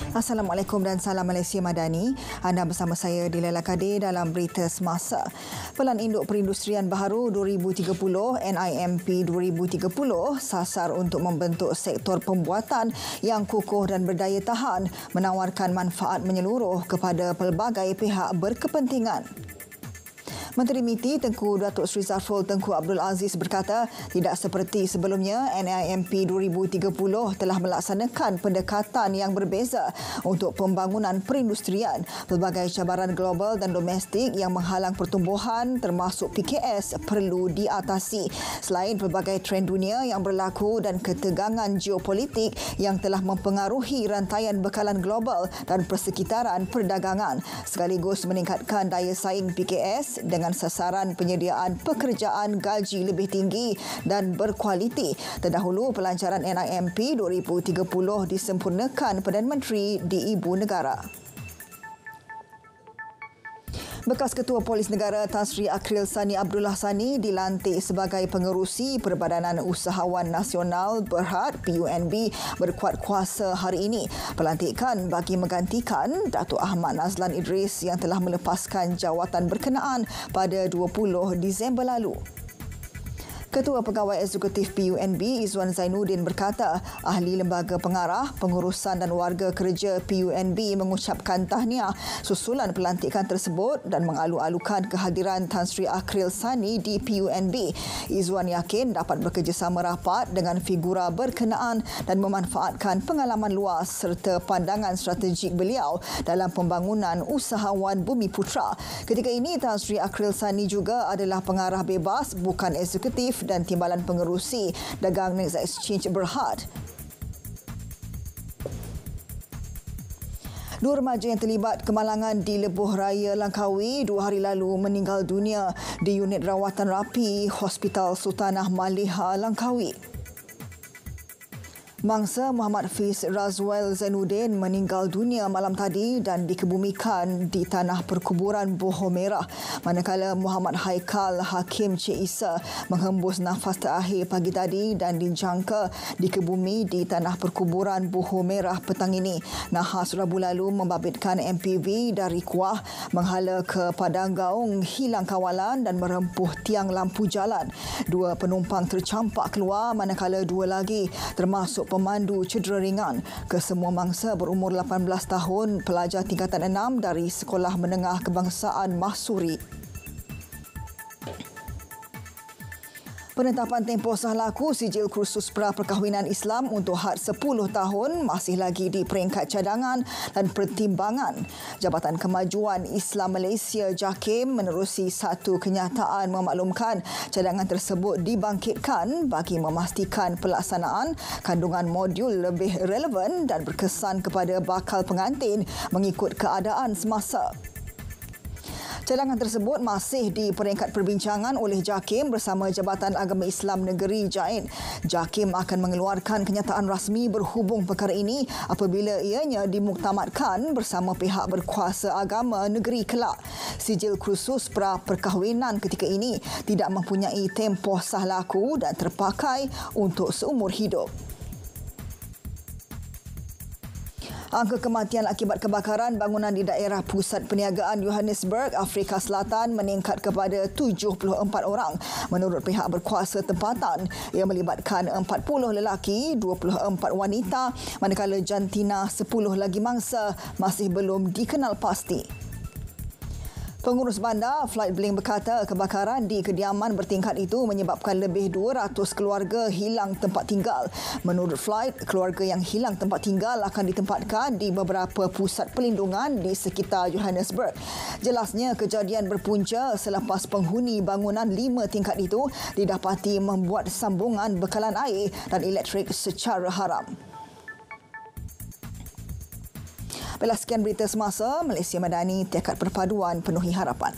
Assalamualaikum dan salam Malaysia Madani. Anda bersama saya Dilaila Kadir dalam Berita Semasa. Pelan Induk Perindustrian Baharu 2030 NIMP 2030 sasar untuk membentuk sektor pembuatan yang kukuh dan berdaya tahan, menawarkan manfaat menyeluruh kepada pelbagai pihak berkepentingan. Menteri MITI Tengku Datuk Seri Zafrul Tengku Abdul Aziz berkata, tidak seperti sebelumnya, NIMP 2030 telah melaksanakan pendekatan yang berbeza untuk pembangunan perindustrian. Pelbagai cabaran global dan domestik yang menghalang pertumbuhan termasuk PKS perlu diatasi. Selain pelbagai trend dunia yang berlaku dan ketegangan geopolitik yang telah mempengaruhi rantaian bekalan global dan persekitaran perdagangan, sekaligus meningkatkan daya saing PKS dengan sasaran penyediaan pekerjaan gaji lebih tinggi dan berkualiti. Terdahulu, pelancaran NIMP 2030 disempurnakan Perdana Menteri di Ibu Negara. Bekas Ketua Polis Negara Tan Sri Akril Sani Abdullah Sani dilantik sebagai pengerusi Perbadanan Usahawan Nasional Berhad PUNB berkuat kuasa hari ini. Pelantikan bagi menggantikan Datuk Ahmad Nazlan Idris yang telah melepaskan jawatan berkenaan pada 20 Disember lalu. Ketua Pegawai Eksekutif PUNB Izzuan Zainuddin berkata, ahli lembaga pengarah, pengurusan dan warga kerja PUNB mengucapkan tahniah susulan pelantikan tersebut dan mengalu-alukan kehadiran Tan Sri Akril Sani di PUNB. Izzuan yakin dapat bekerjasama rapat dengan figura berkenaan dan memanfaatkan pengalaman luas serta pandangan strategik beliau dalam pembangunan usahawan Bumiputera. Ketika ini, Tan Sri Akril Sani juga adalah pengarah bebas bukan eksekutif dan Timbalan Pengerusi Dagang Next Exchange Berhad. Dua remaja yang terlibat kemalangan di Lebuh Raya Langkawi 2 hari lalu meninggal dunia di unit rawatan rapi Hospital Sultanah Maliha Langkawi. Mangsa Muhammad Fiz Razwel Zainuddin meninggal dunia malam tadi dan dikebumikan di tanah perkuburan Boho Merah, manakala Muhammad Haikal Hakim Cik Isa menghembus nafas terakhir pagi tadi dan dijangka dikebumi di tanah perkuburan Boho Merah petang ini. Nahas Rabu lalu membabitkan MPV dari Kuah menghala ke Padang Gaung hilang kawalan dan merempuh tiang lampu jalan. 2 penumpang tercampak keluar manakala 2 lagi termasuk pemandu cedera ringan. Kesemua mangsa berumur 18 tahun, pelajar tingkatan 6 dari Sekolah Menengah Kebangsaan Mahsuri. Penetapan tempoh sah laku sijil kursus pra-perkahwinan Islam untuk had 10 tahun masih lagi di peringkat cadangan dan pertimbangan. Jabatan Kemajuan Islam Malaysia JAKIM menerusi satu kenyataan memaklumkan cadangan tersebut dibangkitkan bagi memastikan pelaksanaan kandungan modul lebih relevan dan berkesan kepada bakal pengantin mengikut keadaan semasa. Cadangan tersebut masih di peringkat perbincangan oleh JAKIM bersama Jabatan Agama Islam Negeri JAID. JAKIM akan mengeluarkan kenyataan rasmi berhubung perkara ini apabila ianya dimuktamadkan bersama pihak berkuasa agama negeri kelak. Sijil kursus pra-perkahwinan ketika ini tidak mempunyai tempoh sah laku dan terpakai untuk seumur hidup. Angka kematian akibat kebakaran bangunan di daerah pusat perniagaan Johannesburg, Afrika Selatan meningkat kepada 74 orang menurut pihak berkuasa tempatan yang melibatkan 40 lelaki, 24 wanita, manakala jantina 10 lagi mangsa masih belum dikenal pasti. Pengurus bandar Flight Bling berkata kebakaran di kediaman bertingkat itu menyebabkan lebih 200 keluarga hilang tempat tinggal. Menurut Flight, keluarga yang hilang tempat tinggal akan ditempatkan di beberapa pusat pelindungan di sekitar Johannesburg. Jelasnya kejadian berpunca selepas penghuni bangunan 5 tingkat itu didapati membuat sambungan bekalan air dan elektrik secara haram. Baiklah, sekian berita semasa Malaysia Madani, tekad perpaduan penuhi harapan.